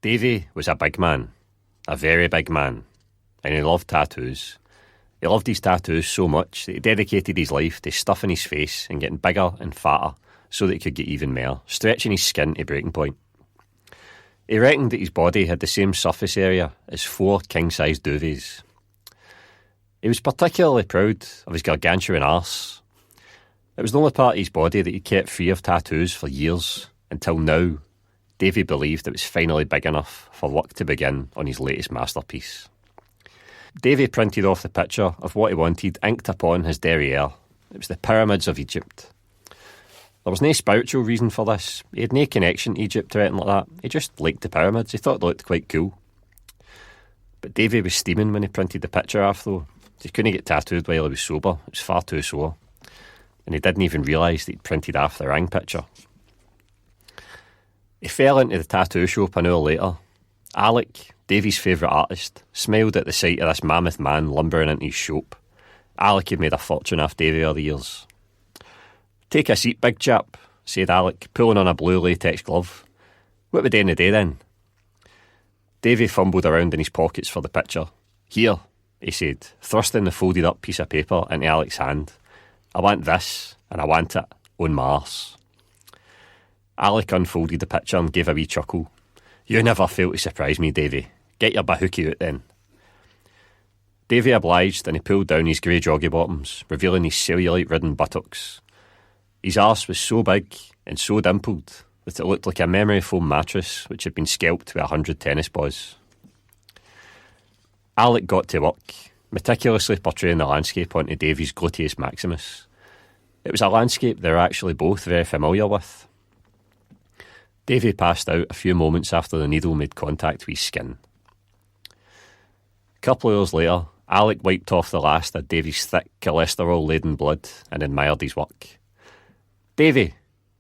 Davy was a big man, a very big man, and he loved tattoos. He loved his tattoos so much that he dedicated his life to stuffing his face and getting bigger and fatter so that he could get even more, stretching his skin to breaking point. He reckoned that his body had the same surface area as 4 king-sized duvets. He was particularly proud of his gargantuan arse. It was the only part of his body that he kept free of tattoos for years, until now Davy believed it was finally big enough for work to begin on his latest masterpiece. Davy printed off the picture of what he wanted inked upon his derriere. It was the pyramids of Egypt. There was no spiritual reason for this. He had no connection to Egypt or anything like that. He just liked the pyramids. He thought they looked quite cool. But Davy was steaming when he printed the picture off, though. He couldn't get tattooed while he was sober. It was far too sore. And he didn't even realise that he'd printed off the wrong picture. He fell into the tattoo shop an hour later. Alec, Davy's favourite artist, smiled at the sight of this mammoth man lumbering into his shop. Alec had made a fortune off Davy over the years. "Take a seat, big chap," said Alec, pulling on a blue latex glove. "What we doing today then?" Davy fumbled around in his pockets for the picture. "Here," he said, thrusting the folded up piece of paper into Alec's hand. "I want this, and I want it on my arse." Alec unfolded the picture and gave a wee chuckle. "You never fail to surprise me, Davy. Get your bahookie out then." Davy obliged, and he pulled down his grey joggy bottoms, revealing his cellulite-ridden buttocks. His arse was so big and so dimpled that it looked like a memory foam mattress which had been scalped with 100 tennis balls. Alec got to work, meticulously portraying the landscape onto Davy's gluteus maximus. It was a landscape they were actually both very familiar with. Davy passed out a few moments after the needle made contact with his skin. A couple of hours later, Alec wiped off the last of Davy's thick, cholesterol-laden blood and admired his work. Davy,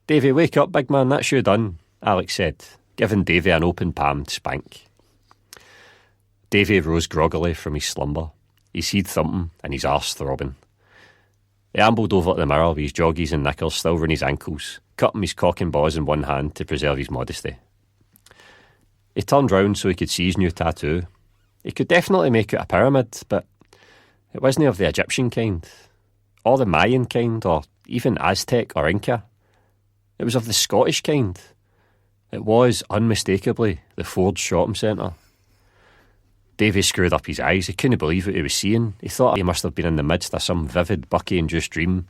wake up, big man, that's you done," Alec said, giving Davy an open-palmed spank. Davy rose groggily from his slumber, his head thumping and his arse throbbing. He ambled over to the mirror with his joggies and knickers still round his ankles, cutting his cock and balls in one hand to preserve his modesty. He turned round so he could see his new tattoo. He could definitely make it a pyramid, but it wasn't of the Egyptian kind, or the Mayan kind, or even Aztec or Inca. It was of the Scottish kind. It was, unmistakably, the Ford Shopping Centre. Davy screwed up his eyes. He couldn't believe what he was seeing. He thought he must have been in the midst of some vivid Bucky-induced dream,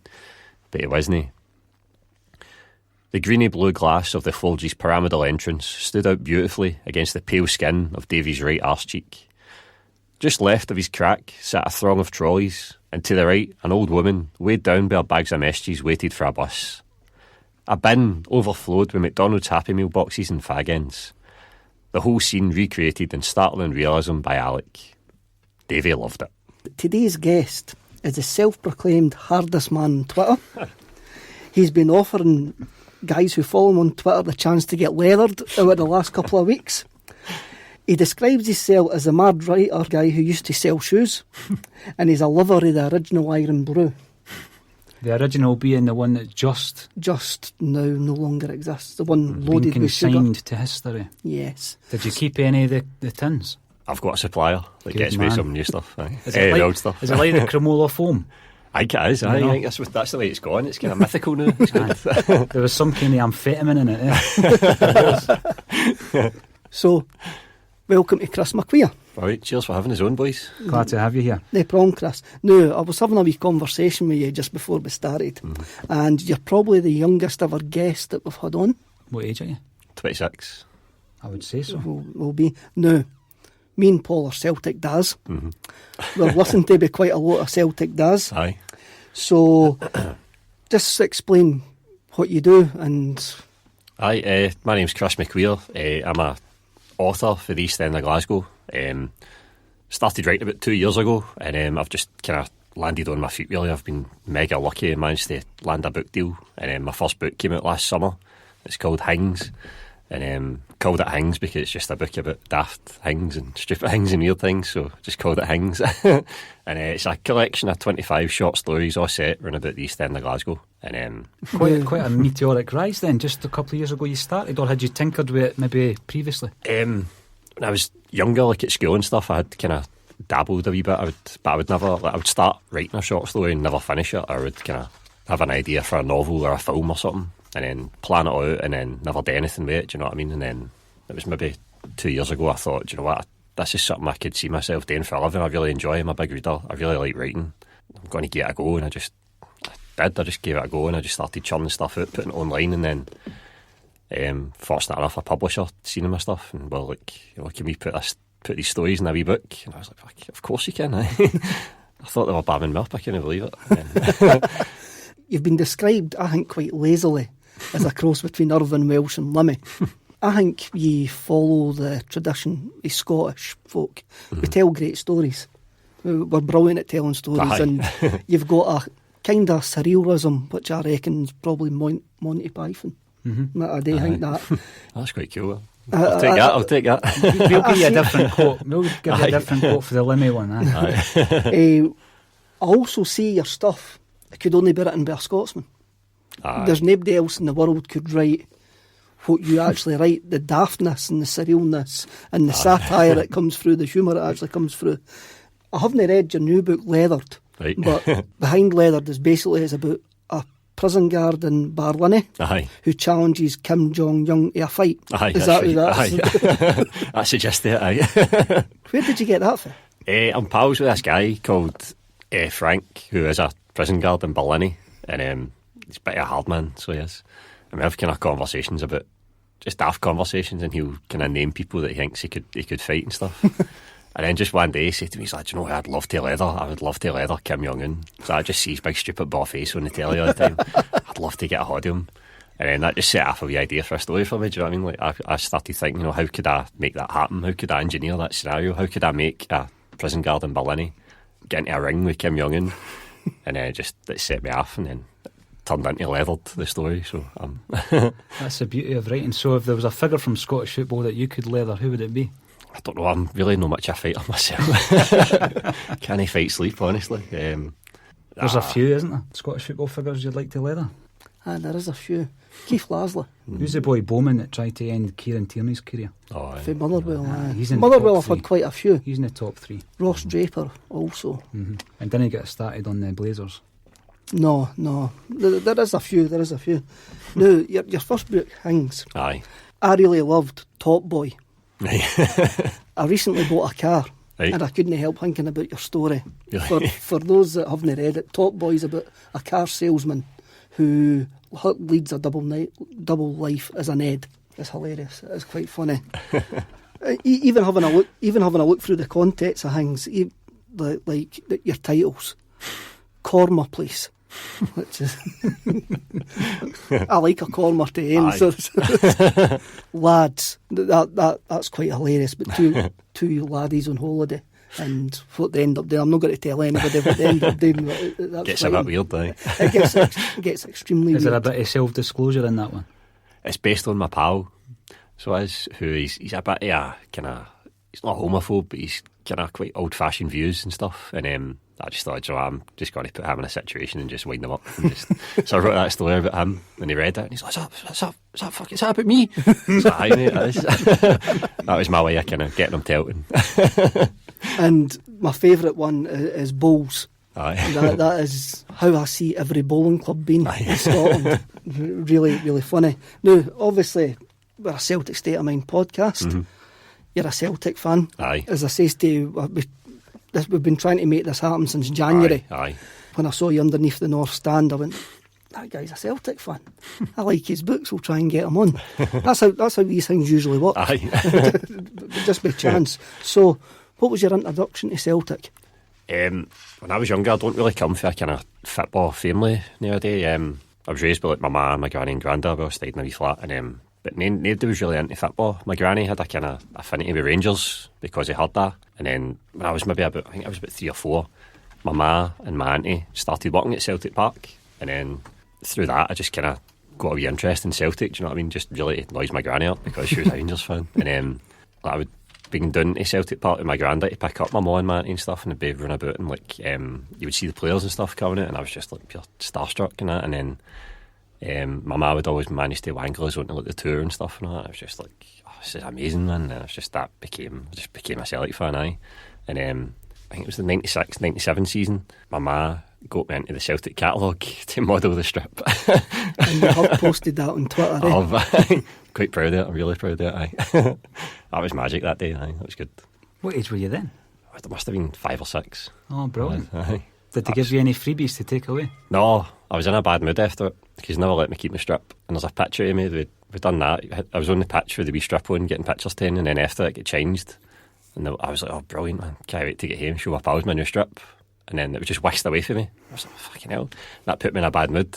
but he wasn't. The greeny-blue glass of the Forge's pyramidal entrance stood out beautifully against the pale skin of Davy's right arse cheek. Just left of his crack sat a throng of trolleys, and to the right, an old woman, weighed down by her bags of messages, waited for a bus. A bin overflowed with McDonald's Happy Meal boxes and fag ends. The whole scene recreated in startling realism by Alec. Davy loved it. Today's guest is the self-proclaimed hardest man on Twitter. He's been offering guys who follow him on Twitter the chance to get leathered over the last couple of weeks. He describes himself as a mad writer guy who used to sell shoes, and he's a lover of the original Iron Brew. The original being the one that just now no longer exists. The one loaded with sugar. Consigned to history. Yes. Did you keep any of the tins? I've got a supplier that gets me some new stuff. Is it old stuff. Is it like the Cremola foam? I think it is. I think that's the way it's gone. It's kind of mythical now. It's good. There was some kind of amphetamine in it. So, welcome to Chris McQueer. All right, cheers for having us on, boys. Glad to have you here. No problem, Chris. No, I was having a wee conversation with you just before we started, and you're probably the youngest ever guest that we've had on. What age are you? 26. I would say so. Will be. No, Me and Paul are Celtic dads. We're listening to be quite a lot of Celtic dads. Aye. So, just explain what you do and... Aye, my name's Chris McQueer. I'm a author for the East End of Glasgow. Started writing about 2 years ago, and I've just kind of landed on my feet really. I've been mega lucky and managed to land a book deal. And my first book came out last summer. It's called Hings. And called it Hings because it's just a book about daft things and stupid things and weird things, so just called it Hings. And it's a collection of 25 short stories all set around about the East End of Glasgow. And Quite a meteoric rise then. Just a couple of years ago you started, or had you tinkered with it maybe previously? when I was younger, like at school and stuff, I had kind of dabbled a wee bit. I would never, I would start writing a short story and never finish it. I would kind of have an idea for a novel or a film or something, and then plan it out and then never do anything with it, do you know what I mean? And then it was maybe 2 years ago I thought, do you know what, this is something I could see myself doing for a living. I really enjoy it. I'm a big reader. I really like writing. I'm going to give it a go, and I just gave it a go, and I just started churning stuff out, putting it online, and then fortunate enough a publisher seen my stuff and well, like, you know, can we put these stories in a wee book? And I was like, of course you can. I thought they were bamming me up, I couldn't believe it. You've been described, I think, quite lazily as a cross between Irvine Welsh and Limmy. I think you follow the tradition of Scottish folk. We tell great stories. We're brilliant at telling stories. And you've got a kind of surrealism, which I reckon is probably Monty Python. I do think that. That's quite cool. I'll take that. We'll give you a different quote. We'll give you a different quote for the Limmy one. I also see your stuff. I could only be written by a Scotsman. There's nobody else in the world could write what you actually write. The daftness and the surrealness and the satire that comes through, the humour that actually comes through. I haven't read your new book, Leathered, right. But behind Leathered is about a prison guard in Barlinnie who challenges Kim Jong-un to a fight. Is that who that is? I suggested it, aye. Where did you get that from? I'm pals with this guy called Frank, who is a prison guard in Barlinnie, and he's a bit of a hard man, so he is. And we have kind of conversations about, just daft conversations, and he'll kind of name people that he thinks he could fight and stuff. And then just one day he said to me, he's like, do you know what, I would love to leather Kim Jong-un. So I just see his big stupid bald face on the telly all the time. I'd love to get a hold of him. And then that just set off a wee idea for a story for me, do you know what I mean? Like I started thinking, you know, how could I make that happen? How could I engineer that scenario? How could I make a prison guard in Barlinnie get into a ring with Kim Jong-un? And then it set me off, and then it turned into Leathered, the story. So That's the beauty of writing. So if there was a figure from Scottish football that you could leather, who would it be? I don't know, I'm really not much a fighter myself. Can't fight sleep, honestly. There's a few, isn't there? Scottish football figures you'd like to leather? There is a few. Keith Lasley. Who's the boy Bowman that tried to end Kieran Tierney's career? For Motherwell, he's in Motherwell the have top had quite a few. He's in the top 3. Ross Draper also. And didn't he get started on the Blazers? No. There is a few. Now, your first book, Hings. Aye. I really loved Top Boy. I recently bought a car, and I couldn't help thinking about your story. Really? For those that haven't read it, Top Boy is about a car salesman who leads a double life as an Ed. It's hilarious. It's quite funny. even having a look through the context of things, like your titles, Cormer Place. Which is I like a corner to end. So, lads, that's quite hilarious. But two laddies on holiday, and what they end up doing, I'm not going to tell anybody what they end up doing. That's gets a bit weird, though. It gets extremely weird. Is there a bit of self-disclosure in that one? It's based on my pal, so he's a bit kind of, he's not a homophobe, but he's kind of quite old-fashioned views and stuff, and I just thought, you know, I'm just going to put him in a situation and just wind him up. And so I wrote that story about him, and he read it, and he's like, is that about me? So, aye, mate, that was my way of kind of getting him tilting. And my favourite one is bowls. Aye. That is how I see every bowling club being in Scotland. Really, really funny. Now, obviously, we're a Celtic State of Mind podcast. You're a Celtic fan. Aye. As I say to you, we've been trying to make this happen since January. Aye. When I saw you underneath the North Stand, I went, that guy's a Celtic fan. I like his books, we'll try and get him on. That's how these things usually work. Aye. Just by chance. So, what was your introduction to Celtic? When I was younger, I don't really come from a kind of football family nowadays. I was raised by like my mum, my granny and granddad. We all stayed in a wee flat, and but nobody was really into football. My granny had a kind of affinity with Rangers because he heard that. And then when I was maybe I think I was about 3 or 4, my ma and my auntie started working at Celtic Park, and then through that I just kind of got a wee interest in Celtic. Do you know what I mean? Just really noise my granny up because she was a Rangers fan, and then I would been down to Celtic Park with my granddad to pick up my mum and my auntie and stuff, and they'd be running about, and like you would see the players and stuff coming out, and I was just like pure starstruck and that. And then my ma would always manage to wangle us onto like the tour and stuff and all that. I was just like, oh, this is amazing, man. And it was just that became a Celtic fan, aye. And I think it was the 96-97 season. My ma got me into the Celtic catalogue to model the strip. And you have posted that on Twitter, eh? Quite proud of it. I'm really proud of it, aye. That was magic that day, aye. That was good. What age were you then? It must have been 5 or 6. Oh, brilliant. Aye. Did they give you any freebies to take away? No, I was in a bad mood after it because they never let me keep my strip. And there's a picture of me, we'd done that. I was on the pitch with the wee strip on, getting pictures taken, and then after it got changed. And I was like, oh, brilliant, man. Can't wait to get home, show my pals my new strip. And then it was just whisked away from me. I was like, fucking hell. That put me in a bad mood.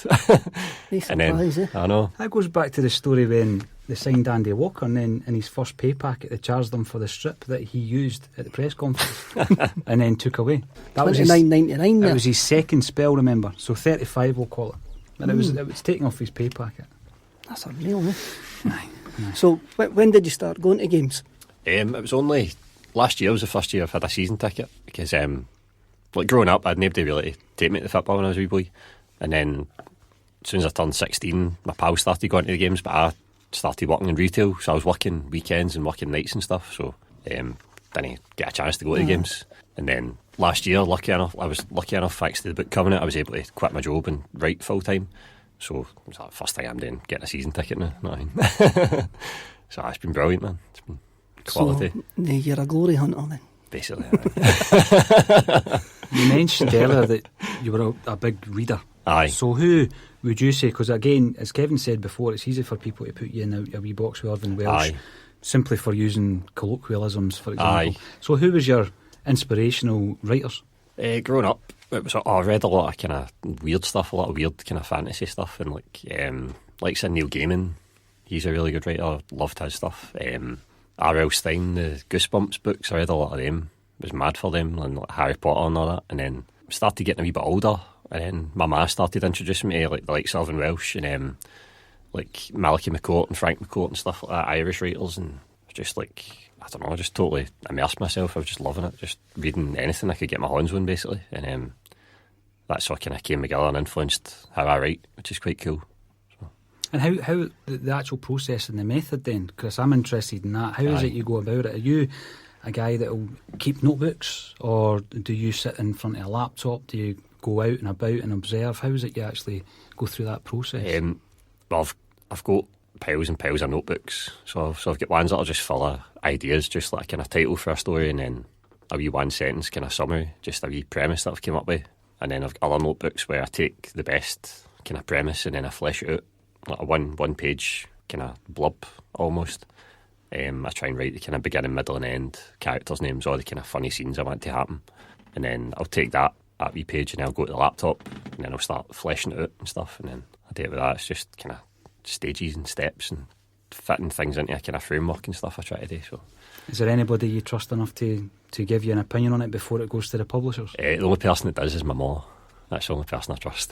And then, I know. That goes back to the story when they signed Andy Walker, and then in his first pay packet they charged them for the strip that he used at the press conference and then took away. That was $29.99. That was his second spell, remember? So 35 we'll call it. And it was taken off his pay packet. That's unreal, eh? Aye. So when did you start going to games? It was only last year was the first year I've had a season ticket because like growing up I had nobody really to take me to the football when I was a wee boy, and then as soon as I turned 16 my pals started going to the games, but I started working in retail, so I was working weekends and working nights and stuff, so didn't get a chance to go to the games. And then last year I was lucky enough thanks to the book coming out, I was able to quit my job and write full time, so it was the first thing I'm doing, getting a season ticket now. So it's been brilliant, man. It's been quality. So you're a glory hunter then? Basically. You mentioned earlier that you were a big reader. Aye. So who would you say, because again, as Kevin said before, it's easy for people to put you in a wee box with Irvine Welsh, Aye. simply for using colloquialisms, for example. Aye. So who was your inspirational writers? Growing up, it was, I read a lot of kind of weird stuff, a lot of weird kind of fantasy stuff, and like Neil Gaiman, he's a really good writer, loved his stuff. R.L. Stein, the Goosebumps books, I read a lot of them, was mad for them, and like Harry Potter and all that. And then started getting a wee bit older, and then my ma started introducing me to like the likes of Irvine Welsh and like Malachy McCourt and Frank McCourt and stuff like that, Irish writers, and just like, I don't know, I just totally immersed myself. I was just loving it, just reading anything I could get my hands on basically, and that sort of kind of came together and influenced how I write, which is quite cool. And how the actual process and the method then, Chris, I'm interested in that. How is it you go about it? Are you a guy that will keep notebooks, or do you sit in front of a laptop? Do you go out and about and observe? How is it you actually go through that process? Well, I've got piles and piles of notebooks, so I've got ones that are just full of ideas, just like a kind of title for a story, and then a wee one sentence kind of summary, just a wee premise that I've come up with, and then I've got other notebooks where I take the best kind of premise and then I flesh it out, like a one page kind of blurb almost. I try and write the kind of beginning, middle and end, characters' names, all the kind of funny scenes I want to happen, and then I'll take that wee page and I'll go to the laptop and then I'll start fleshing it out and stuff, and then I do it with that. It's just kind of stages and steps and fitting things into a kind of framework and stuff I try to do. So, is there anybody you trust enough to give you an opinion on it before it goes to the publishers? The only person that does is my mum. That's the only person I trust.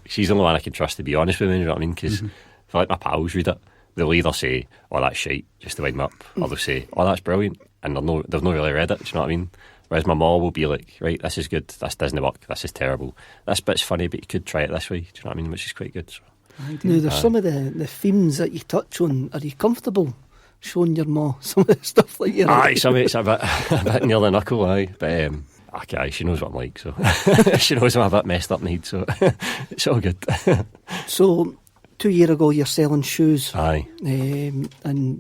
She's the only one I can trust, to be honest with me, you know what I mean? Because if I let my pals read it, they'll either say, oh, that's shite, just to wind me up, or they'll say, oh, that's brilliant, and they've not really read it, do you know what I mean? Whereas my mum will be like, right, this is good, this doesn't work, this is terrible, this bit's funny, but you could try it this way, do you know what I mean? Which is quite good. So. Now, there's some of the themes that you touch on. Are you comfortable showing your ma some of the stuff like you? Aye, some of it's a bit near the knuckle, aye, but okay, she knows what I'm like, so she knows I'm a bit messed up in the head, so it's all good. So 2 years ago you're selling shoes. Aye. In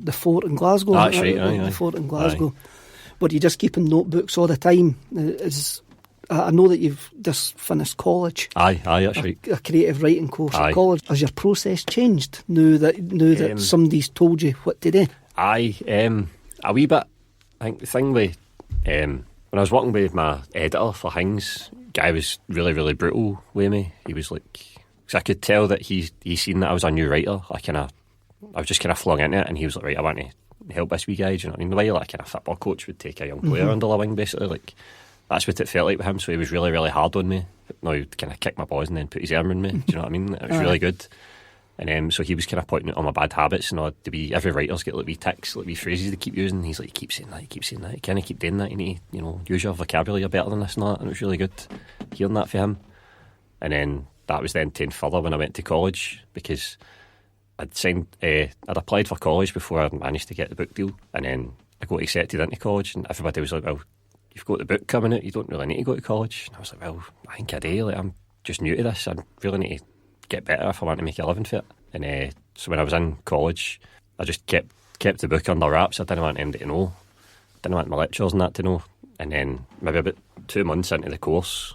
the Fort in Glasgow. That's right, aye. The Fort in Glasgow. But you just keeping notebooks all the time? Is I know that you've just finished college. Aye, that's right. A creative writing course at college. Has your process changed now that somebody's told you what to do? Aye, a wee bit. I think the thing with when I was working with my editor for Hings, guy was really, really brutal with me. He was like, because I could tell that he seen that I was a new writer. I was just kind of flung into it, and he was like, right, I want to help this wee guy. Do you know what I mean? The way like a kind of football coach would take a young player under their wing, basically. Like, that's what it felt like with him. So he was really, really hard on me. No, he'd kind of kick my balls and then put his arm in me. Do you know what I mean? It was really good. And so he was kind of pointing out all my bad habits, and every writer's got like wee tics, like wee phrases they keep using. He's like, you keep saying that, you can't keep doing that, you need to, use your vocabulary, you're better than this and that. And it was really good hearing that for him. And then that was then taken further when I went to college, because I'd applied for college before I managed to get the book deal, and then I got accepted into college, and everybody was like, well, you've got the book coming out, you don't really need to go to college. And I was like, well, I think I do, like, I'm just new to this, I really need to get better if I want to make a living for it. And so when I was in college, I just kept the book under wraps. I didn't want anybody to know, didn't want my lecturers and that to know. And then maybe about 2 months into the course,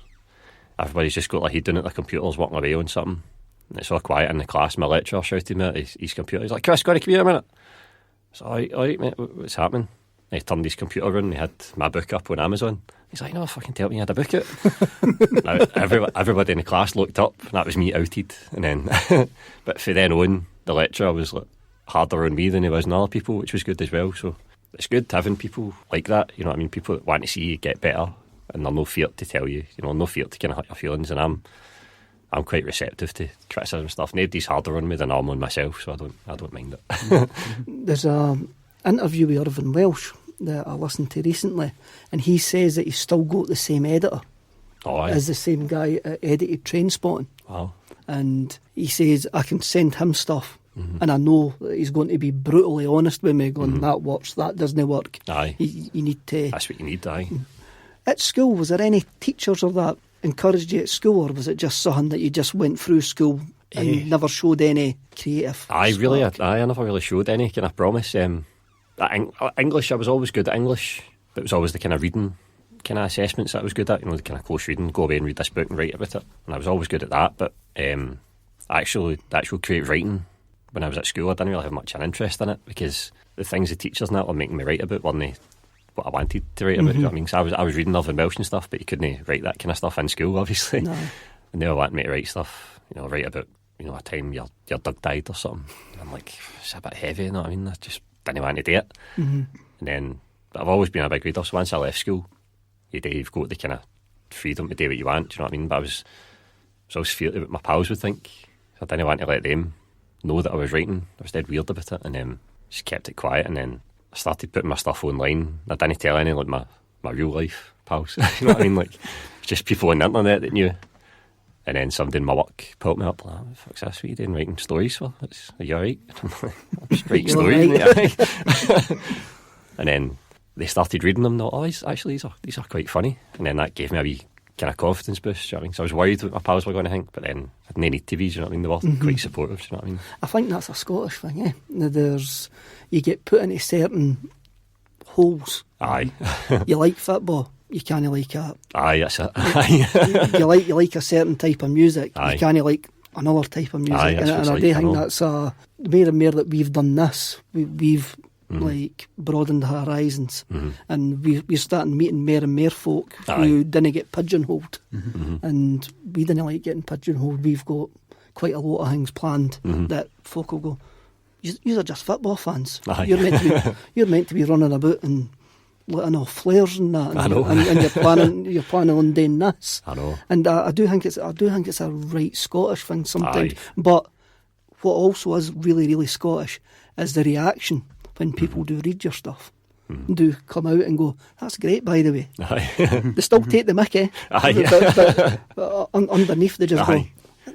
everybody's just got their head down at the computers working away on something. And it's all quiet in the class. My lecturer shouted me at his computer. He's like, Chris, go on, come here a minute. I was like, all right, mate, what's happening? And he turned his computer on and he had my book up on Amazon. He's like, no, fucking tell me you had a book out. Now, everybody in the class looked up, and that was me outed. And then, but for then on, the lecturer was like harder on me than he was on other people, which was good as well. So it's good having people like that, you know what I mean? People that want to see you get better, and they're no fear to tell you, no fear to kind of hurt your feelings. And I'm quite receptive to criticism and stuff. Nobody's harder on me than I'm on myself, so I don't mind it. There's an interview with Irvine Welsh that I listened to recently, and he says that he's still got the same editor as the same guy that edited Trainspotting. Wow. And he says, I can send him stuff, and I know that he's going to be brutally honest with me, going, that works, that doesn't work. Aye. You need to... That's what you need, aye. At school, was there any teachers or that encouraged you at school, or was it just something that you just went through school and never showed any creative I never really showed any, can I promise. English, I was always good at English, but it was always the kind of reading kind of assessments that I was good at, the kind of close reading, go away and read this book and write about it, and I was always good at that. But the actual creative writing, when I was at school, I didn't really have much of an interest in it, because the things the teachers and that were making me write about weren't what I wanted to write about. You know what I mean? So I was reading Irvine Welsh and stuff, but you couldn't write that kind of stuff in school, obviously. No. And they were wanting me to write stuff, write about a time your dog died or something. And I'm like, it's a bit heavy, you know what I mean? I just didn't want to do it. And then, but I've always been a big reader, so once I left school, you've got the kind of freedom to do what you want, do you know what I mean? But I was always feared what my pals would think. I didn't want to let them know that I was writing. I was dead weird about it, and then just kept it quiet. And then I started putting my stuff online. I didn't tell any, like, my real life pals. You know what I mean? Like, just people on the internet that knew. And then somebody in my work pulled me up, like, oh, fuck's this, what are you doing, writing stories for? Are you alright? I'm like, I'm just writing stories, mate. And then they started reading them, and these are quite funny. And then that gave me a wee kind of confidence boost, you know what I mean? So I was worried what my pals were going to think, but then I didn't need to be, you know what I mean? They were quite supportive, you know what I mean? I think that's a Scottish thing, you get put into certain holes. Aye. You like football, you can't like it. Aye, that's it. you like a certain type of music, aye. You can't like another type of music. Aye, and I do think that's more and more that we've done this. We've like broadened the horizons, and we're starting meeting more and more folk who didn't get pigeonholed, and we didn't like getting pigeonholed. We've got quite a lot of things planned that folk will go, you are just football fans. You're meant to be running about and letting off flares and that, and you're planning on doing this. I know. And I do think it's a right Scottish thing sometimes. Aye. But what also is really, really Scottish is the reaction when people do read your stuff. Do come out and go, that's great, by the way. Aye. They still take the mickey. Aye. But underneath they just go,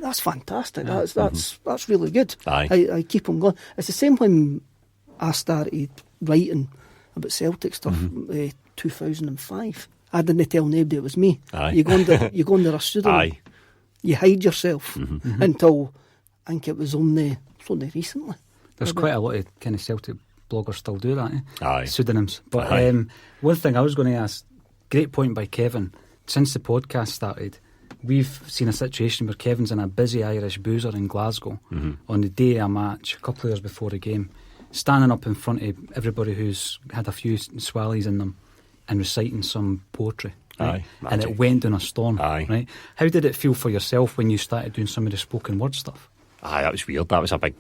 that's fantastic. That's really good. Aye. I keep on going. It's the same when I started writing about Celtic stuff, 2005. I didn't tell nobody it was me. Aye. You go under a pseudonym. Aye. You hide yourself until I think it was only recently. There's quite a lot of kind of Celtic bloggers still do that, Aye. Pseudonyms. But Aye. one thing I was going to ask, great point by Kevin, since the podcast started, we've seen a situation where Kevin's in a busy Irish boozer in Glasgow on the day of a match, a couple of hours before the game, standing up in front of everybody who's had a few swallies in them and reciting some poetry. Right? Aye, and it went down a storm. Aye. Right? How did it feel for yourself when you started doing some of the spoken word stuff? Aye, that was weird. That was a big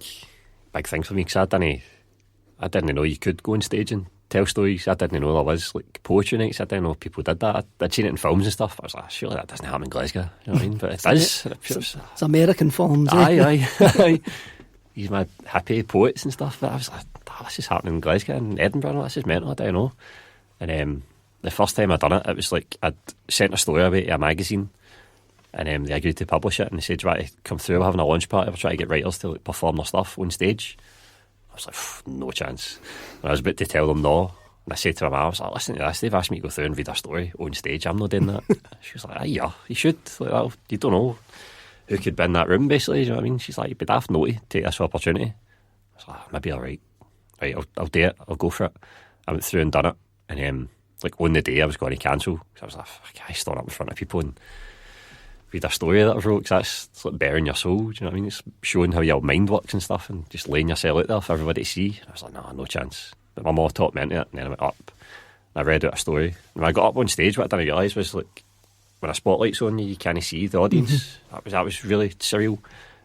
thing for me, because I didn't know you could go on stage and tell stories. I didn't know there was like poetry nights. I didn't know people did that. I'd seen it in films and stuff. I was like, surely that doesn't happen in Glasgow. You know what I mean? But it does. It's American films. Aye. These my happy poets and stuff. But I was like, this is happening in Glasgow and Edinburgh. This is mental. I don't know. And the first time I'd done it, it was like I'd sent a story away to a magazine, and they agreed to publish it. And they said, "Do you want to come through? We're having a launch party. We're trying to get writers to like perform their stuff on stage." I was like, no chance. And I was about to tell them no. And I said to my mum, I was like, listen to this, they've asked me to go through and read a story on stage. I'm not doing that. She was like, aye, yeah, you should. Like, well, you don't know who could be in that room, basically. You know what I mean? She's like, you'd be daft not to take this opportunity. I was like, maybe all right. Right, I'll do it. I'll go for it. I went through and done it. And like on the day I was going to cancel, because I was like, I stand up in front of people and read a story that I've wrote, because that's like bearing your soul. Do you know what I mean? It's showing how your mind works and stuff, and just laying yourself out there for everybody to see. And I was like, no chance. But my mum taught me into it, and then I went up and I read out a story. And when I got up on stage, what I didn't realise was, like, when a spotlight's on you, you can't see the audience. That was really surreal,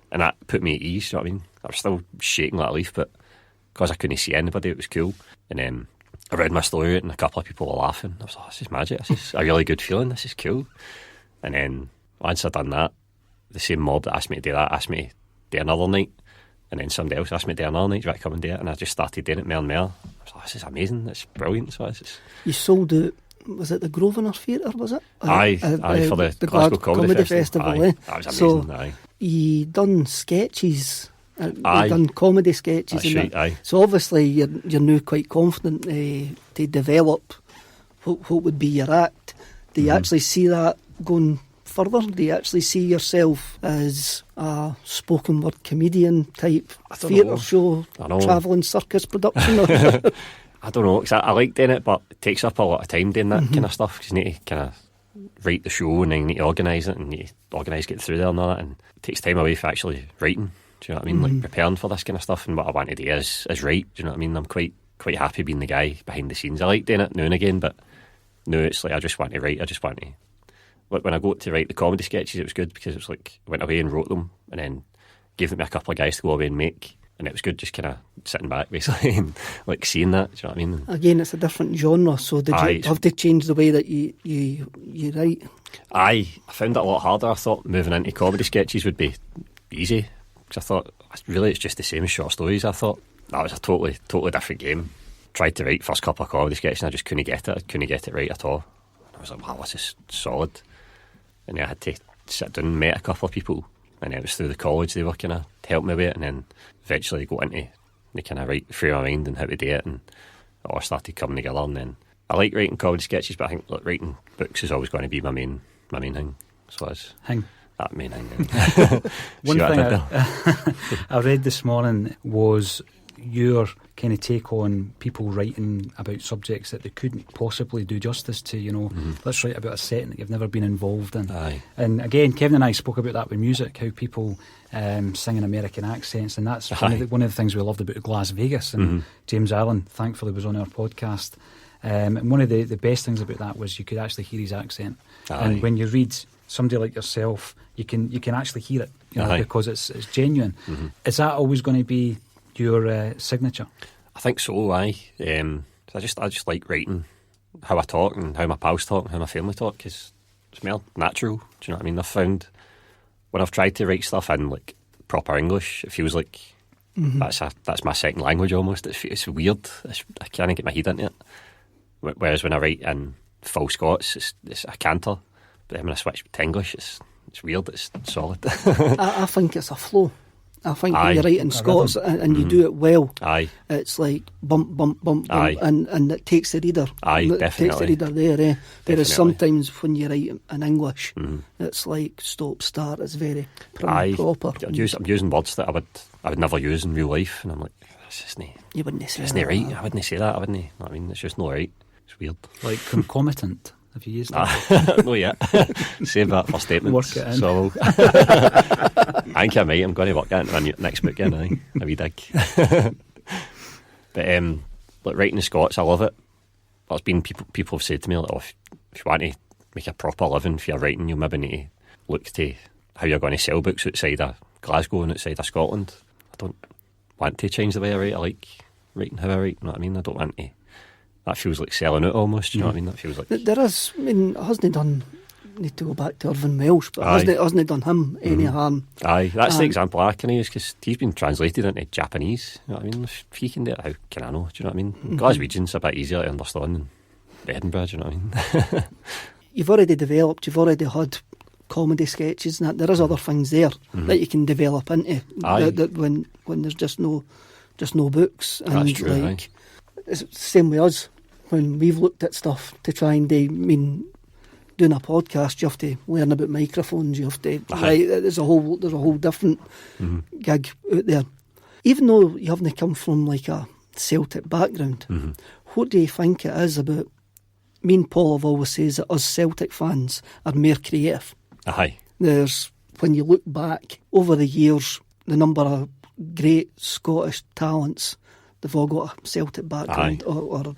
and that put me at ease. You know what I mean? I was still shaking like a leaf, but because I couldn't see anybody, it was cool. And then I read my story out, and a couple of people were laughing. I was like, this is magic. This is a really good feeling. This is cool. And then once I'd done that, the same mob that asked me to do that asked me to do another night, and then somebody else asked me to do another night. Do you want to come and do it? And I just started doing it more and more. I was like, this is amazing. It's brilliant. So you sold it, was it the Grosvenor Theatre, was it? Aye, for the Glasgow Comedy Festival. Aye, that was amazing. So aye. You done sketches. You Aye. done comedy sketches. That's right, aye. So obviously you're now quite confident to develop what would be your act. Do you actually see that going further? Do you actually see yourself as a spoken word comedian type theatre show, travelling circus production? I don't know, because I like doing it, but it takes up a lot of time doing that kind of stuff, because you need to kind of write the show, and then you need to organise it, and you need to organise getting through there and all that, and it takes time away from actually writing. Do you know what I mean? Like preparing for this kind of stuff, and what I want to do is write. Do you know what I mean? I'm quite happy being the guy behind the scenes. I like doing it now and again, but no, it's like I just want to write. I just want to. Like when I got to write the comedy sketches, it was good because it was like I went away and wrote them, and then gave them to a couple of guys to go away and make, and it was good just kind of sitting back basically and like seeing that. Do you know what I mean? Again, it's a different genre, so did you have to change the way that you write? I found it a lot harder. I thought moving into comedy sketches would be easy, because I thought really it's just the same as short stories. I thought that was a totally different game. Tried to write first couple of comedy sketches, and I just couldn't get it. I couldn't get it right at all. I was like, wow, this is solid. And then I had to sit down and met a couple of people, and it was through the college they were kind of helping me with it, and then eventually got into the kind of right through my mind and how to do it, and it all started coming together. And then I like writing comedy sketches, but I think like, writing books is always going to be my main thing. So it's that main thing. One thing I read this morning was your kind of take on people writing about subjects that they couldn't possibly do justice to. You know, let's write about a setting that you've never been involved in. Aye. And again, Kevin and I spoke about that with music, how people sing in American accents, and that's one of the things we loved about Las Vegas. And James Allen, thankfully, was on our podcast. And one of the best things about that was you could actually hear his accent. Aye. And when you read somebody like yourself, you can actually hear it, you know, because it's genuine. Is that always going to be your signature? I think so. I just like writing how I talk and how my pals talk and how my family talk, because it's more natural. Do you know what I mean? I've found when I've tried to write stuff in like proper English, it feels like that's my second language almost. It's weird. I can't get my head into it. Whereas when I write in full Scots, it's a canter. But then when I switch to English, it's weird. It's solid. I think it's a flow. I think when you write in Scots and you do it well, it's like bump, bump, bump, bump, and it takes the reader. Definitely. It takes the reader there. Whereas sometimes when you write in English, it's like stop, start. It's very proper. I'm using words that I would never use in real life, and I'm like, this isn't. You wouldn't say that. Right. I wouldn't say that. I wouldn't. I mean, it's just not right. It's weird. Like concomitant. Have you used it? No yet. Save that for statements. Work it in. So I think I might. I'm going to work that in my next book in, a wee dig. But like writing the Scots, I love it. There's been people have said to me, like, if you want to make a proper living if you're writing, you maybe need to look to how you're going to sell books outside of Glasgow and outside of Scotland. I don't want to change the way I write. I like writing how I write, you know what I mean? I don't want to. That feels like selling out almost, you know what I mean? That feels like... There is, I mean, it hasn't done... Need to go back to Irvine Welsh, but hasn't done him any harm. Aye, that's the example I can use, because he's been translated into Japanese, you know what I mean? If he can do it, how can I know, do you know what I mean? Glaswegian's a bit easier to understand than Edinburgh, do you know what I mean? You've already developed, you've already had comedy sketches and that. There is other things there that you can develop into that when there's just no books. And that's true, like it's the same with us when we've looked at stuff to try and doing a podcast, you have to learn about microphones, you have to there's a whole different gig out there. Even though you haven't come from like a Celtic background, what do you think it is about? Me and Paul have always says that us Celtic fans are more creative. Aye. There's, when you look back over the years, the number of great Scottish talents, they've all got a Celtic background or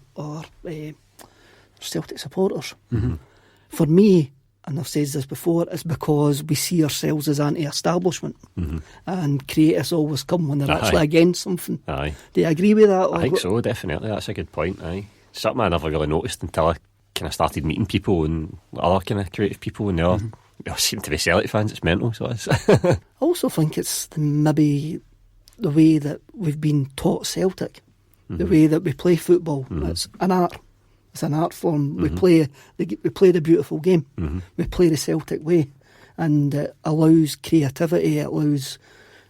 Celtic supporters. For me, and I've said this before, it's because we see ourselves as anti-establishment, and creatives always come when they're actually against something. Aye. Do you agree with that? I think so, definitely. That's a good point. Aye. Something I never really noticed until I kind of started meeting people and other kind of creative people, and they all seem to be Celtic fans. It's mental. So it's I also think it's maybe the way that we've been taught Celtic, the way that we play football. It's an art. It's an art form. We play the beautiful game. We play the Celtic way, and it allows creativity. It allows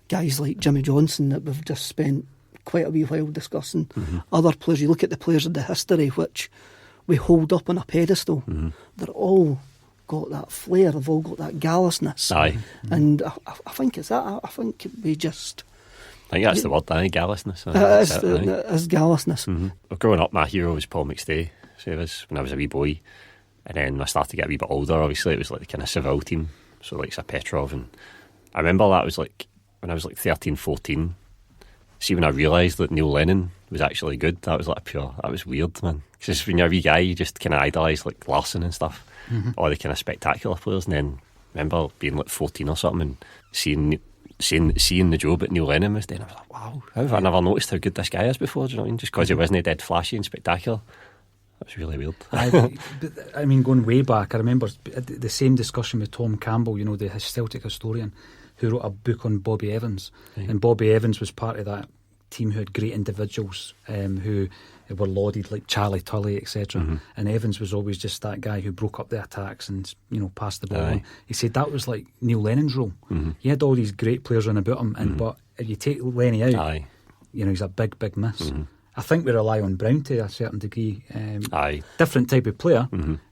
guys like Jimmy Johnson that we've just spent quite a wee while discussing. Other players, you look at the players of the history which we hold up on a pedestal. They're all got that flair. They've all got that gallousness. And I think it's that. I think we just... I think that's the word, gallousness. It is gallousness. Well, growing up, my hero was Paul McStay. So it was when I was a wee boy, and then when I started to get a wee bit older, obviously it was like the kind of Seville team, so like Sir Petrov, and I remember that was like when I was like 13, 14. See, when I realised that Neil Lennon was actually good, that was weird, man. Because when you're a wee guy, you just kind of idolise like Larson and stuff, all the kind of spectacular players, and then I remember being like 14 or something and seeing the job that Neil Lennon was doing. I was like, wow, how have I never noticed how good this guy is before? Do you know what I mean? Just because he wasn't dead flashy and spectacular. That's really weird. I mean, going way back, I remember the same discussion with Tom Campbell, you know, the Celtic historian, who wrote a book on Bobby Evans. And Bobby Evans was part of that team who had great individuals who were lauded, like Charlie Tully, etc. And Evans was always just that guy who broke up the attacks and, you know, passed the ball on. He said that was like Neil Lennon's role. He had all these great players run about him, but if you take Lenny out, you know, he's a big miss. I think we rely on Brown to a certain degree. Different type of player,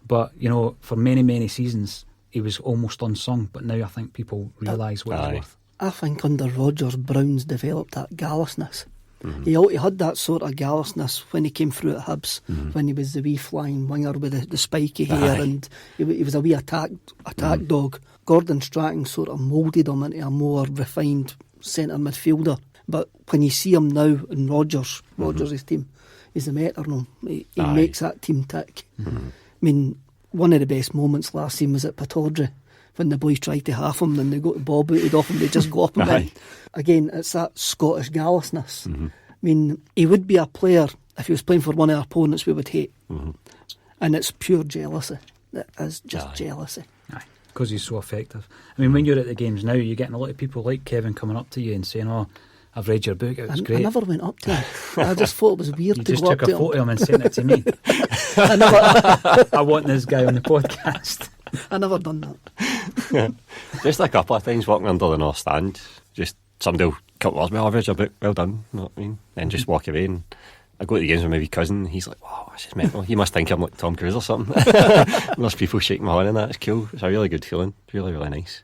but, you know, for many seasons he was almost unsung, but now I think people realise what he's worth. I think under Rodgers, Brown's developed that gallousness. He had that sort of gallousness when he came through at Hibs, when he was the wee flying winger with the spiky hair, and he was a wee attack dog. Gordon Strachan sort of moulded him into a more refined centre midfielder. But when you see him now in Rodgers' team, he's a metronome. He makes that team tick. I mean, one of the best moments last season was at Pittodrie, when the boys tried to half him and they got the ball booted off him, they just go up and in. Again, it's that Scottish gallousness. I mean, he would be a player, if he was playing for one of our opponents, we would hate. And it's pure jealousy. It is just jealousy. Because he's so effective. I mean, when you're at the games now, you're getting a lot of people like Kevin coming up to you and saying, "Oh, I've read your book, it was great." I never went up to him. I just thought it was weird to go up to him. You just took a photo of him and sent it to me. I want this guy on the podcast. I never done that. Just a couple of times walking under the North Stand, just somebody will come to us, "Well, I've read your book, well done," you know what I mean? And just walk away, and I go to the games with my wee cousin, and he's like, "Wow, this is mental." He must think I'm like Tom Cruise or something. There's people shaking my hand and that. It's cool. It's a really good feeling. It's really nice.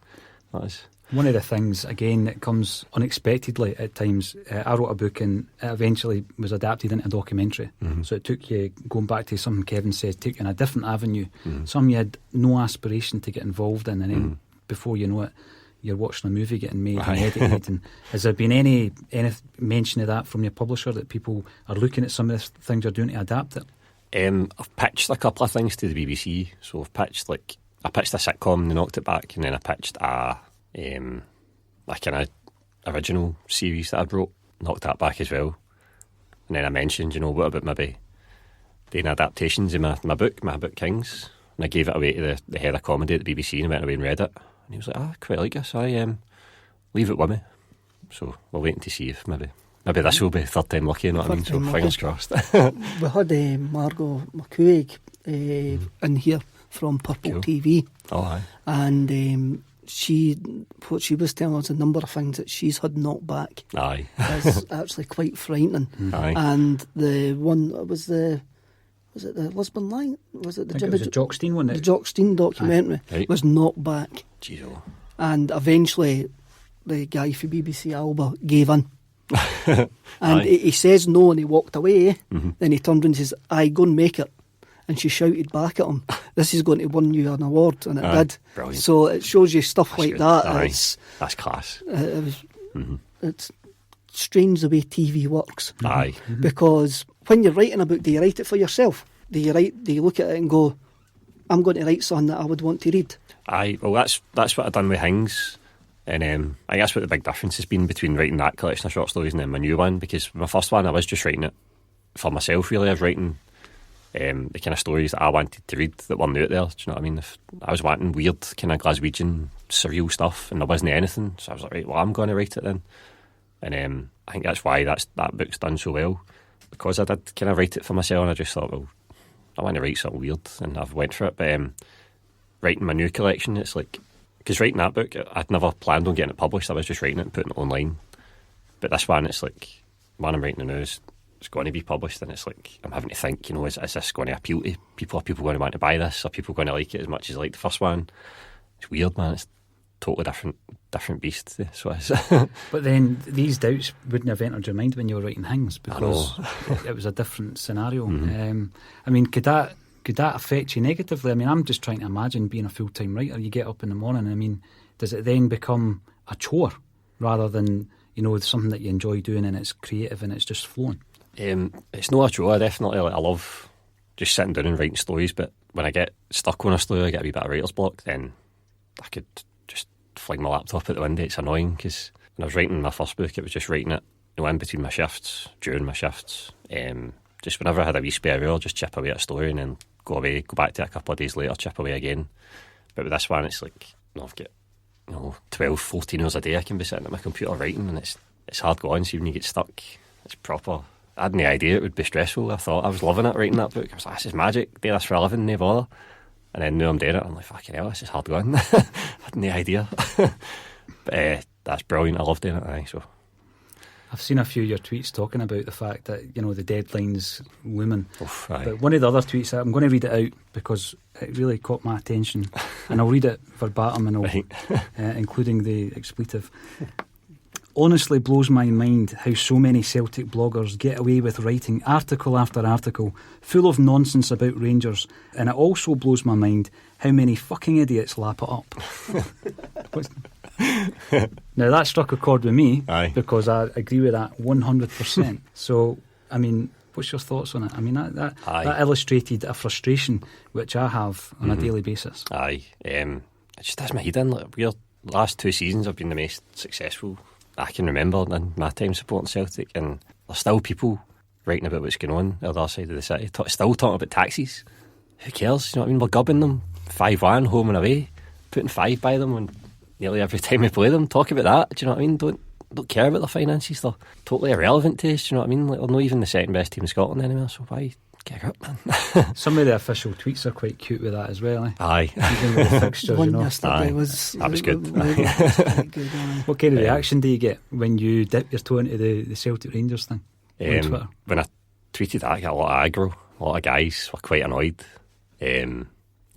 That is. One of the things, again, that comes unexpectedly at times, I wrote a book and it eventually was adapted into a documentary. So it took you, going back to something Kevin said, took you in a different avenue. Some you had no aspiration to get involved in, and then before you know it, you're watching a movie getting made and edited. And has there been any mention of that from your publisher, that people are looking at some of the things you're doing to adapt it? I've pitched a couple of things to the BBC. So I pitched a sitcom and they knocked it back, and then I pitched a kind of original series that I wrote, knocked that back as well. And then I mentioned, what about maybe doing adaptations of my book Hings, and I gave it away to the head of comedy at the BBC, and I went away and read it, and he was like, I quite like this, leave it with me. So we're waiting to see if maybe this will be third time lucky, you know what I mean? So fingers crossed. We had Margot McQueer in here from Purple TV. Oh, aye. And what she was telling us, a number of things that she's had knocked back. Aye. is actually quite frightening. Aye. And the one was the Lisbon Line? Was it the Jimmy? It was the Jockstein one. The Jockstein documentary was knocked back. Jeez, oh. And eventually the guy for BBC Alba gave in. And he says no, and he walked away. Then he turned and says, go and make it. And she shouted back at him, this is going to win you an award, and it did. Brilliant. So it shows you stuff that's like good. That. That's class. It's strange the way TV works. Aye. Because when you're writing a book, do you write it for yourself? Do you look at it and go, I'm going to write something that I would want to read? Aye, well that's what I've done with Hings. And I guess what the big difference has been between writing that collection of short stories and then my new one, because my first one I was just writing it for myself really. I was writing the kind of stories that I wanted to read that weren't out there. Do you know what I mean? If I was wanting weird kind of Glaswegian surreal stuff and there wasn't anything, so I was like, right, well, I'm going to write it then. And I think that's why that book's done so well, because I did kind of write it for myself, and I just thought, well, I want to write something weird, and I've went for it. But writing my new collection, it's like, because writing that book, I'd never planned on getting it published. I was just writing it and putting it online. But this one, it's like, when I'm writing the news, it's going to be published, and it's like, I'm having to think, is this going to appeal to people? Are people going to want to buy this? Are people going to like it as much as like the first one? It's weird, man. It's totally different beast. So it is. But then these doubts wouldn't have entered your mind when you were writing Hings, because it was a different scenario. I mean, could that affect you negatively? I mean, I'm just trying to imagine being a full-time writer. You get up in the morning, I mean, does it then become a chore rather than, something that you enjoy doing and it's creative and it's just flowing? It's not a chore, definitely. I love just sitting down and writing stories, but when I get stuck on a story, I get a wee bit of writer's block, then I could just fling my laptop out the window. It's annoying, because when I was writing my first book, it was just writing it in between my shifts, during my shifts. Just whenever I had a wee spare hour, just chip away at a story and then go back to it a couple of days later, chip away again. But with this one, it's like, I've got 12, 14 hours a day I can be sitting at my computer writing, and it's hard going. So when you get stuck, it's proper. I had no idea it would be stressful. I thought I was loving it, writing that book. I was like, this is magic, do this for a living, no bother. And then now I'm doing it, I'm like, fucking hell, this is hard going. I had no idea. But that's brilliant, I love doing it. So I've seen a few of your tweets talking about the fact that, the deadline's looming. Aye. But one of the other tweets, I'm going to read it out because it really caught my attention. And I'll read it verbatim, and I'll, including the expletive. Honestly blows my mind how so many Celtic bloggers get away with writing article after article full of nonsense about Rangers, and it also blows my mind how many fucking idiots lap it up. Now that struck a chord with me. Aye. Because I agree with that 100%. So, I mean, what's your thoughts on it? I mean, that illustrated a frustration which I have on a daily basis. Aye. It just does my head in. Like, the last 2 seasons have been the most successful I can remember in my time supporting Celtic, and there's still people writing about what's going on the other side of the city, still talking about taxis. Who cares? You know what I mean? We're gubbing them 5-1 home and away, putting 5 by them, and nearly every time we play them, talk about that. Do you know what I mean? Don't care about their finances. They're totally irrelevant to us. Do you know what I mean? Like, they're not even the second best team in Scotland anymore, so why get up, man? Some of the official tweets are quite cute with that as well. Aye. Even with the fixtures, One yesterday that was good. What kind of reaction do you get when you dip your toe into the Celtic Rangers thing on Twitter? When I tweeted that, I got a lot of aggro. A lot of guys were quite annoyed. You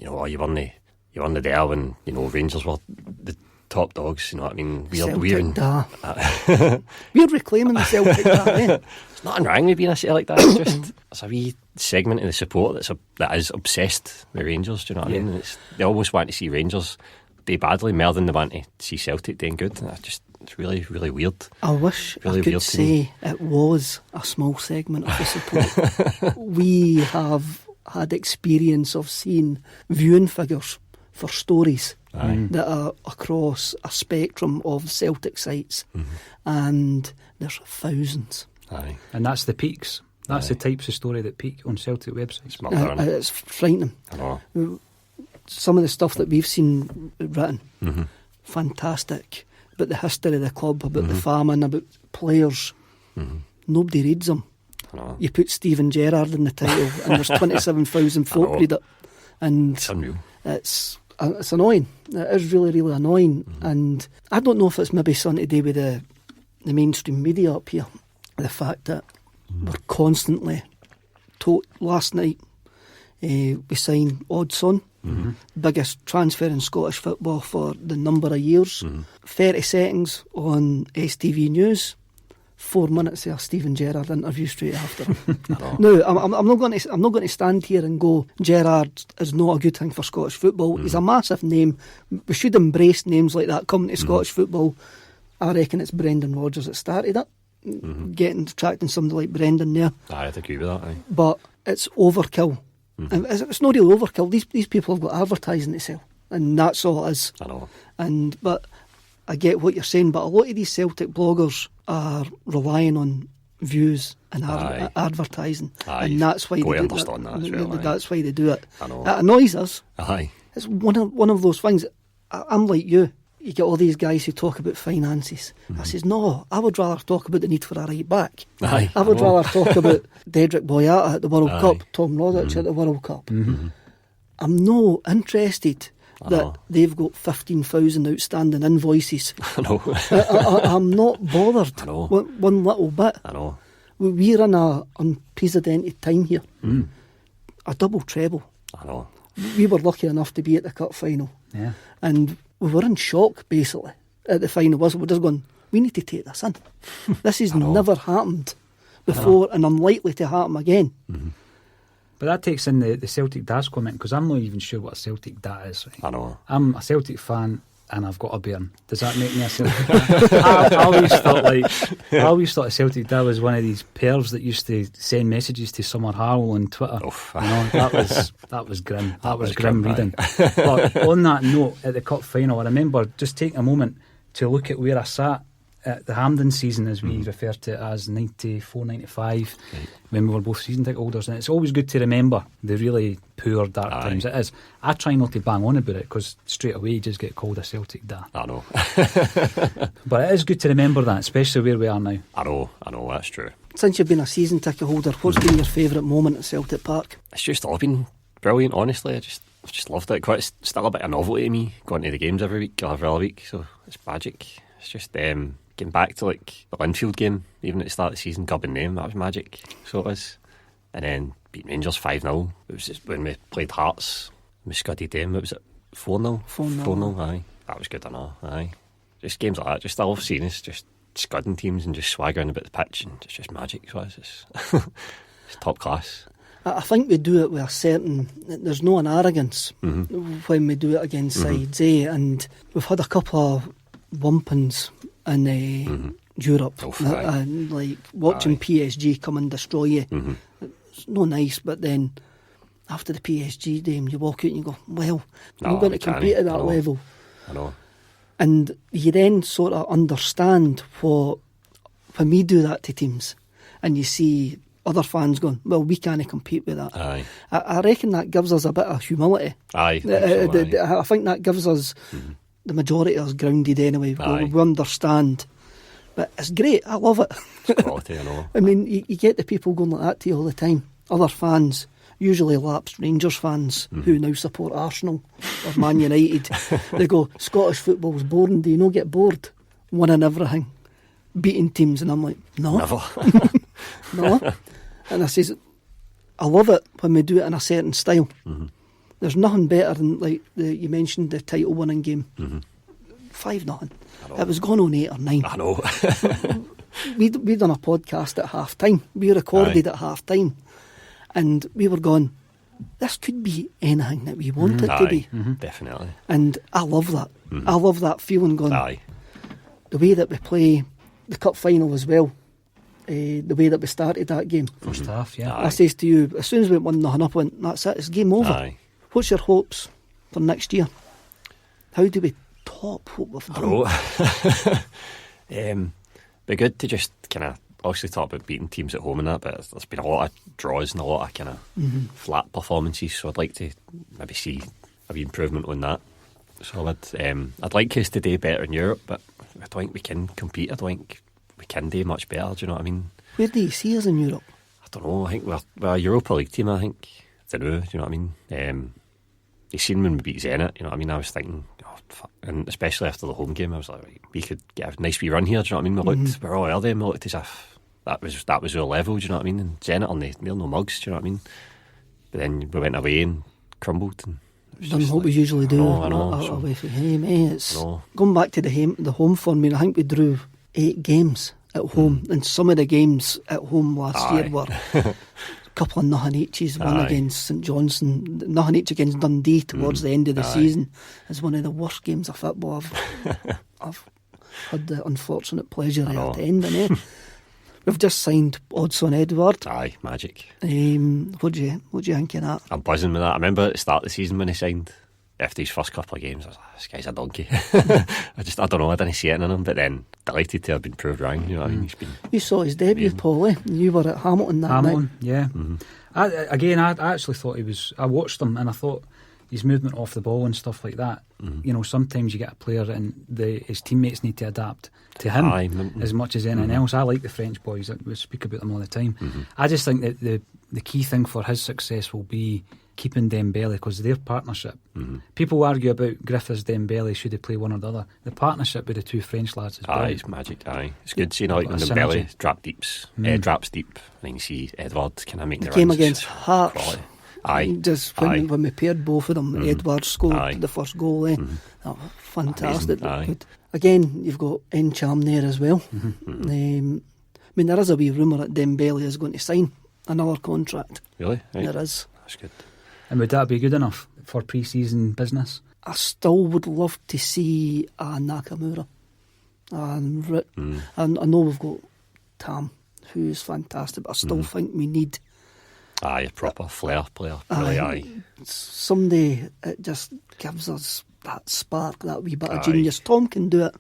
won the there when Rangers were the top dogs, you know what I mean? Celtic da. We're reclaiming the Celtic da, eh? There's nothing wrong with being a Celtic da. It's a wee segment of the support that is obsessed with Rangers, do you know what I mean? They almost want to see Rangers do badly more than they want to see Celtic doing good. It's really, really weird. I wish I could say it was a small segment of the support. We have had experience of seeing viewing figures for stories that are across a spectrum of Celtic sites, and there's thousands. Aye. And that's the peaks. That's the types of story that peak on Celtic websites. It's frightening. I know. Some of the stuff that we've seen written, fantastic. About the history of the club, about the famine, about players. Nobody reads them. I know. You put Steven Gerrard in the title and there's 27,000 folk read it. And it's unreal. It's annoying. It is really, really annoying. And I don't know if it's maybe something to do with the mainstream media up here. The fact that we're constantly told. Last night we signed Oddson, biggest transfer in Scottish football for the number of years. 30 seconds on STV News, 4 minutes of a Steven Gerrard interview straight after him. No, I'm not going to stand here and go, Gerrard is not a good thing for Scottish football. He's a massive name. We should embrace names like that coming to Scottish football. I reckon it's Brendan Rodgers that started it. Attracting somebody like Brendan there. I'd agree with that. Aye. But it's overkill. And it's not really overkill. These people have got advertising to sell, and that's all it is. I know. But I get what you're saying, but a lot of these Celtic bloggers are relying on views and advertising, and that's why they do it. That's why they do it. I know. It annoys us. Aye. It's one of those things. I'm like you. You get all these guys who talk about finances. I says, no, I would rather talk about the need for a right back. Aye, I would rather talk about Dedrick Boyata at the World Cup, Tom Rogic at the World Cup. I'm no interested that they've got 15,000 outstanding invoices. I know. I'm not bothered. I know. One little bit. I know. We're in an unprecedented time here. A double treble. I know. We were lucky enough to be at the cup final. Yeah. And we were in shock, basically, at the final. We're just going, we need to take this in. This has never happened before and unlikely to happen again. But that takes in the Celtic Da's comment, because I'm not even sure what a Celtic Da is. Right? I know. I'm a Celtic fan and I've got a bairn. Does that make me a Celtic Da? I always thought a Celtic Da was one of these pervs that used to send messages to Summer Harwell on Twitter. You know, that was grim. That was grim reading. But on that note, at the cup final, I remember just taking a moment to look at where I sat at the Hampden season, as we refer to it as 94-95, when we were both season ticket holders. And it's always good to remember the really poor, dark times it is. I try not to bang on about it, because straight away you just get called a Celtic Da. I know. But it is good to remember that, especially where we are now. I know, that's true. Since you've been a season ticket holder, what's been your favourite moment at Celtic Park? It's just all been brilliant, honestly. I've just loved it. It's still a bit of novelty to me, going to the games every week or every other week, so it's magic. It's just getting back to like the Linfield game, even at the start of the season, Gubbin name, that was magic. So it was. And then beat Rangers 5-0. It was just when we played Hearts, we scudded them. What was it? 4-0? 4-0, aye. That was good, I know, aye. Just games like that. Just I love seeing us just scudding teams and just swaggering about the pitch, and it's just magic. So it's top class. I think we do it with a certain... There's no an arrogance when we do it against sides, and we've had a couple of wumpins in Europe, and like watching PSG come and destroy you. It's no nice, but then after the PSG game, you walk out and you go, well, I'm going to compete at that level. I know. And you then sort of understand when we do that to teams, and you see other fans going, well, we can't compete with that. Aye. I reckon that gives us a bit of humility. Aye. I think that gives us, the majority of us grounded anyway. We understand. But it's great. I love it. It's quality, I know. I mean, you get the people going like that to you all the time. Other fans, usually lapsed Rangers fans, who now support Arsenal or Man United, they go, Scottish football's boring. Do you not get bored? Winning everything, beating teams. And I'm like, no. Never. No. And I says, I love it when we do it in a certain style. There's nothing better than, like, you mentioned the title winning game. 5-0. It was gone on 8 or 9. I know. We done a podcast at half time. We recorded at half time, and we were going, this could be anything that we want it to be. Definitely. And I love that. I love that feeling going. Aye. The way that we play the cup final as well, the way that we started that game. First half, yeah. I says to you, as soon as we went 1-0 up, I went, that's it, it's game over. Aye. What's your hopes for next year? How do we top what we've done? Be good to just kind of obviously talk about beating teams at home and that, but there's been a lot of draws and a lot of kind of flat performances, so I'd like to maybe see a wee improvement on that. So I'd like us to do better in Europe, but I don't think we can compete. I don't think we can do much better, do you know what I mean? Where do you see us in Europe? I don't know, I think we're a Europa League team, I think. I don't know, do you know what I mean? You seen when we beat Zenit, you know what I mean? I was thinking, fuck. And especially after the home game, I was like, right, we could get a nice wee run here, do you know what I mean? We're all early, and we looked as if that was our level, do you know what I mean? And Zenit they're no mugs, do you know what I mean? But then we went away and crumbled. And done what we usually do. I know. Away from home, It's going back to the home form. I mean, I think we drew 8 games at home, and some of the games at home last year were a couple of nothing eaches. One against St Johnstone, nothing each against Dundee towards the end of the season is one of the worst games of football I've had the unfortunate pleasure of attending. We've just signed Odsonne Edouard. Aye, magic. What do you think of that? I'm buzzing with that. I remember at the start of the season when he signed, after his first couple of games, I was like, this guy's a donkey. I don't know, I didn't see it in him, but then delighted to have been proved wrong, you know what I mean? You saw his debut, Paul, You were at Hamilton that night. Yeah. I actually thought I watched him and I thought his movement off the ball and stuff like that, you know, sometimes you get a player and his teammates need to adapt to him as much as anything else. I like the French boys, we speak about them all the time. I just think that the key thing for his success will be keeping Dembele, because their partnership, people argue about Griffiths, Dembele, should they play one or the other. The partnership with the two French lads is brilliant. It's magic, it's good seeing like when Dembele drops deep, and then you see Edward kind of making the game runs. against Hearts. Just when we paired both of them, Edward scored the first goal. Fantastic. Good. Again, you've got Encham there as well. I mean, there is a wee rumour that Dembele is going to sign another contract. Really? Right. There is. That's good. And would that be good enough for pre-season business? I still would love to see a Nakamura. And I know we've got Tam, who's fantastic, but I still think we need a proper flair player. Really, somebody that just gives us that spark, that wee bit of genius. Tom can do it,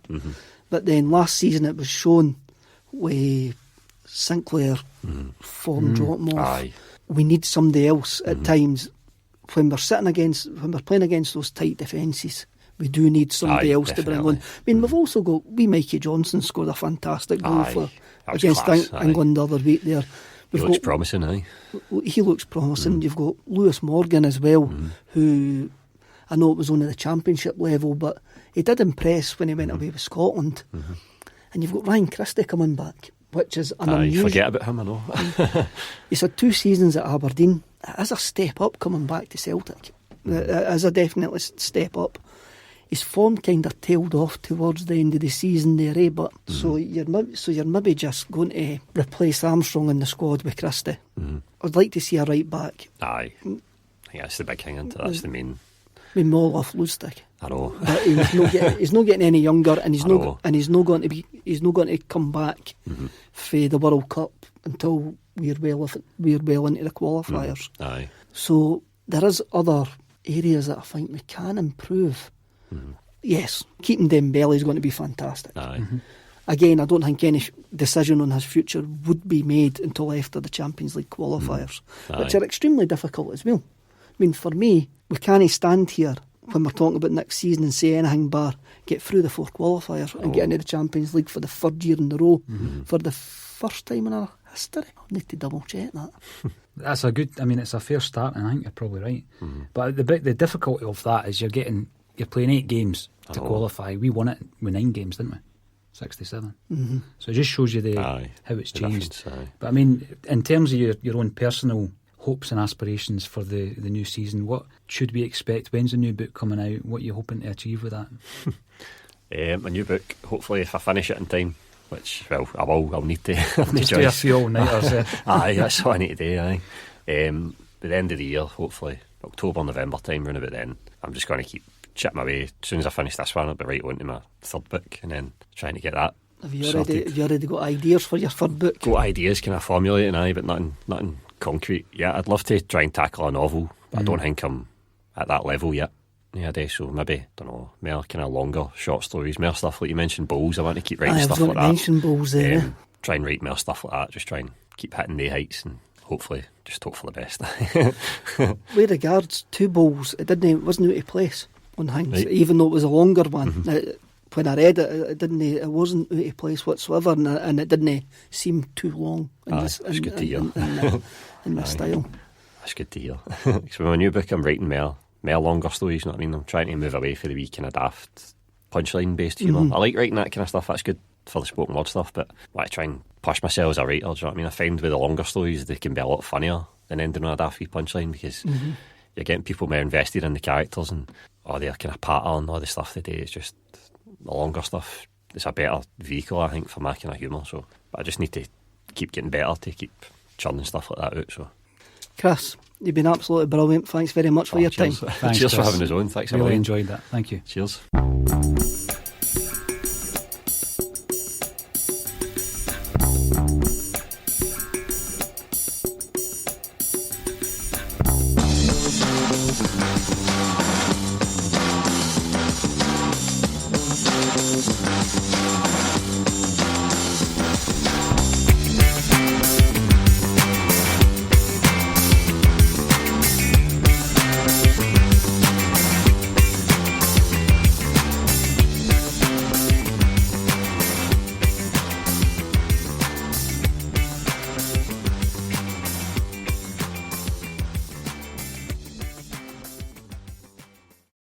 but then last season it was shown with Sinclair form dropping off. We need somebody else at times when we're playing against those tight defences. We do need somebody else to bring on. I mean, we've also got Mikey Johnson scored a fantastic goal against England the other week there. He looks promising, He looks promising. You've got Lewis Morgan as well, who I know it was only the championship level, but he did impress when he went away with Scotland. And you've got Ryan Christie coming back, which is an unusual... forget about him, I know. He's had 2 seasons at Aberdeen. It is a step up coming back to Celtic. It is a definitely step up. His form kind of tailed off towards the end of the season there, but so you're maybe just going to replace Armstrong in the squad with Christie. I'd like to see a right back. I think that's the big thing, isn't it? That's the main... I mean, more off Lustig. I know. But he's not getting any younger, and he's not going to come back for the World Cup until we're well into the qualifiers. So there is other areas that I think we can improve. Yes, keeping Dembele is going to be fantastic. Again, I don't think any decision on his future would be made until after the Champions League qualifiers, which are extremely difficult as well. I mean, for me, we can't stand here when we're talking about next season and say anything bar get through the 4 qualifiers and get into the Champions League for the 3rd year in a row for the first time in our history. I need to double check that. That's it's a fair start, and I think you're probably right. But the difficulty of that is you're playing 8 games to qualify. We won it with 9 games, didn't we? 67. So it just shows you how it's changed. But I mean, in terms of your own personal hopes and aspirations for the new season, what should we expect? When's the new book coming out? What are you hoping to achieve with that? My new book, hopefully if I finish it in time, which, well, I'll need to. Just do a few all-nighters. Aye, that's what I need to do, aye. By the end of the year, hopefully, October, November time, round about then, I'm just going to keep chipping away. As soon as I finish this one, I'll be right on to my third book, and then trying to get that. Have you already got ideas for your third book? Got ideas, kind of formulating, aye, but nothing concrete yet. I'd love to try and tackle a novel, but I don't think I'm at that level yet. Yeah, so maybe, don't know, more kind of longer short stories, more stuff like you mentioned, Bowls. I want to keep writing stuff like that. I was going to mention Bowls there. Try and write more stuff like that, just try and keep hitting the heights and hopefully, just hope for the best. With regards to Bowls, it wasn't out of place on Hings, right. Even though it was a longer one. Mm-hmm. When I read it, it wasn't out of place whatsoever, and it didn't seem too long in the style. That's good to hear. So with my new book, I'm writing more longer stories, you know what I mean? I'm trying to move away from the wee kind of daft punchline based humour. Mm-hmm. I like writing that kind of stuff, that's good for the spoken word stuff, but I want to try and push myself as a writer, do you know what I mean? I find with the longer stories they can be a lot funnier than ending on a daft wee punchline, because you're getting people more invested in the characters and their kind of pattern, all the stuff they do. It's just the longer stuff, it's a better vehicle, I think, for my kind of humour. So, but I just need to keep getting better to keep churning stuff like that out. So, Chris, you've been absolutely brilliant. Thanks very much for your cheers. time. Thanks, cheers, Chris, for having us on. Thanks, really enjoyed that. Thank you. Cheers.